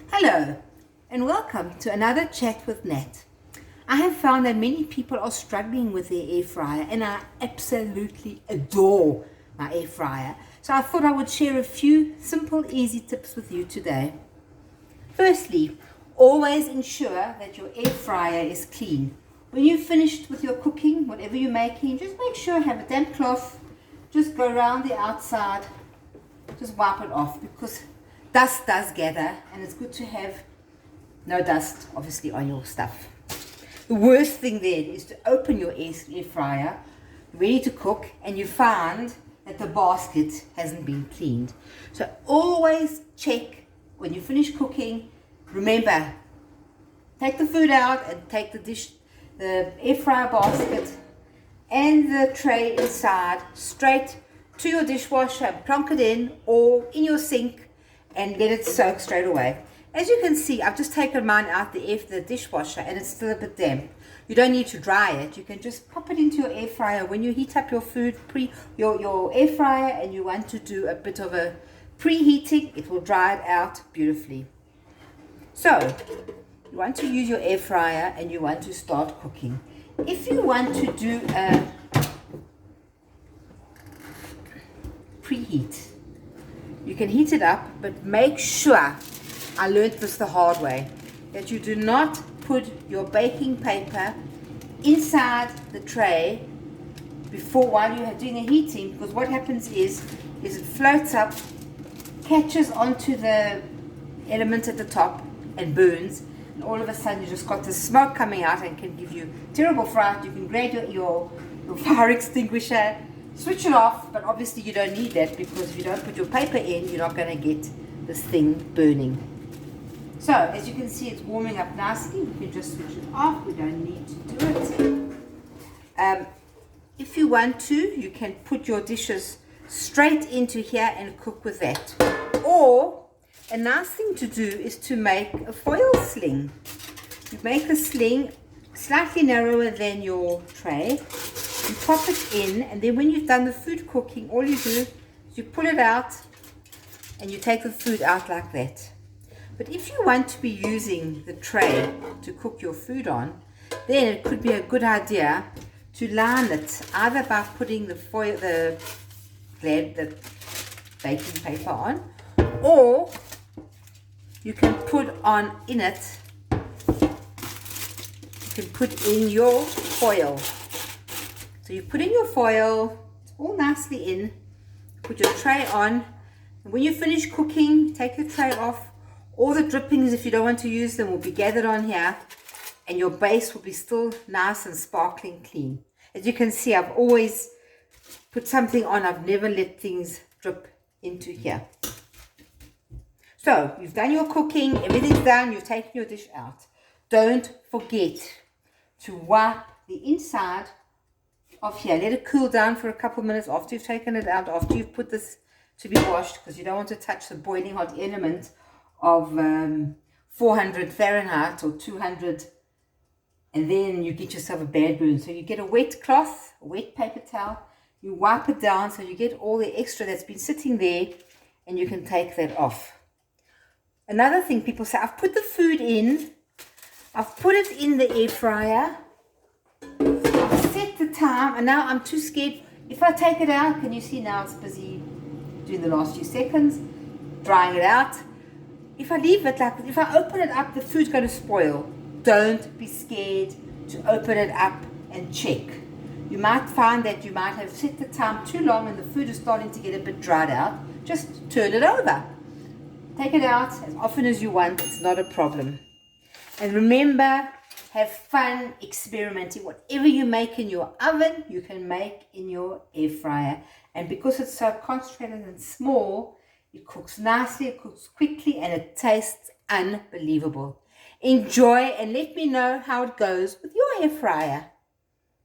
Hello and welcome to another chat with Nat. I have found that many people are struggling with their air fryer and I absolutely adore my air fryer. So I thought I would share a few simple easy tips with you today. Firstly, always ensure that your air fryer is clean. When you've finished with your cooking, whatever you're making, just make sure you have a damp cloth. Just go around the outside, just wipe it off because dust does gather and it's good to have no dust obviously on your stuff. The worst thing then is to open your air fryer ready to cook and you find that the basket hasn't been cleaned. So always check when you finish cooking. Remember, take the food out and take the air fryer basket and the tray inside straight to your dishwasher and plonk it in or in your sink and let it soak straight away. As you can see, I've just taken mine out the dishwasher and it's still a bit damp. You don't need to dry it. You can just pop it into your air fryer. When you heat up your food, your air fryer, and you want to do a bit of a preheating, it will dry it out beautifully. So, you want to use your air fryer and you want to start cooking. If you want to do a preheat, you can heat it up, but make sure, I learned this the hard way, that you do not put your baking paper inside the tray while you are doing the heating, because what happens is it floats up, catches onto the element at the top and burns, and all of a sudden you just got the smoke coming out and can give you terrible fright. You can grab your fire extinguisher, switch it off, but obviously you don't need that because if you don't put your paper in, you're not going to get this thing burning. So, as you can see, it's warming up nicely. We can just switch it off. We don't need to do it. If you want to, you can put your dishes straight into here and cook with that. Or, a nice thing to do is to make a foil sling. You make a sling slightly narrower than your tray. You pop it in, and then when you've done the food cooking, all you do is you pull it out and you take the food out like that. But if you want to be using the tray to cook your food on, then it could be a good idea to line it either by putting the baking paper on, or you can put in your foil. So you put in your foil, it's all nicely in, put your tray on, and when you finish cooking, take your tray off. All the drippings, if you don't want to use them, will be gathered on here, and your base will be still nice and sparkling clean. As you can see, I've always put something on, I've never let things drip into here. So, you've done your cooking, everything's done, you've taken your dish out. Don't forget to wipe the inside of here. Let it cool down for a couple minutes after you've taken it out, after you've put this to be washed, because you don't want to touch the boiling hot element of 400 Fahrenheit or 200, and then you get yourself a bad burn. So you get a wet cloth, a wet paper towel, you wipe it down so you get all the extra that's been sitting there, and you can take that off. Another thing people say, I've put the food in, I've put it in the air fryer, I've set the time, and now I'm too scared. If I take it out, can you see now it's busy doing the last few seconds, drying it out. If I leave it if I open it up, the food's going to spoil. Don't be scared to open it up and check. You might find that you might have set the time too long and the food is starting to get a bit dried out. Just turn it over. Take it out as often as you want. It's not a problem. And remember, have fun experimenting. Whatever you make in your oven, you can make in your air fryer. And because it's so concentrated and small, it cooks nicely, it cooks quickly, and it tastes unbelievable. Enjoy and let me know how it goes with your air fryer.